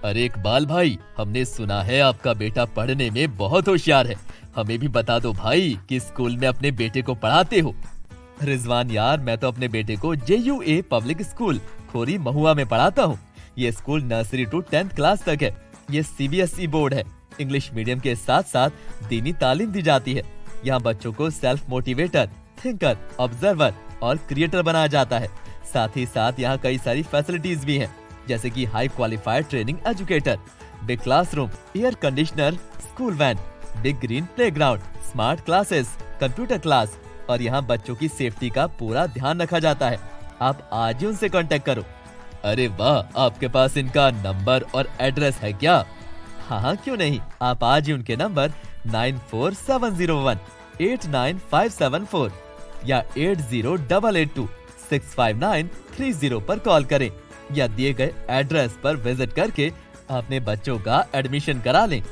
अरे इकबाल भाई, हमने सुना है आपका बेटा पढ़ने में बहुत होशियार है। हमें भी बता दो भाई, किस स्कूल में अपने बेटे को पढ़ाते हो? रिजवान यार, मैं तो अपने बेटे को JUA पब्लिक स्कूल खोरी महुआ में पढ़ाता हूँ। ये school nursery to 10th class तक है। ये CBSE बोर्ड है। इंग्लिश मीडियम के साथ साथ दीनी तालीम दी जाती है। यहाँ बच्चों को सेल्फ मोटिवेटर, थिंकर, ऑब्जर्वर और क्रिएटर बनाया जाता है। साथ ही साथ यहाँ कई सारी फैसिलिटीज भी हैं, जैसे कि high qualified training educator, big classroom, air conditioner, school van, big green playground, smart classes, computer class और यहाँ बच्चों की सेफ्टी का पूरा ध्यान रखा जाता है। आप आज ही उनसे कांटेक्ट करो। अरे वाह, आपके पास इनका नंबर और एड्रेस है क्या? हाँ, क्यों नहीं। आप आज ही उनके नंबर 9470189574 या 8088265930 पर कॉल करें या दिए गए एड्रेस पर विजिट करके अपने बच्चों का एडमिशन करा लें।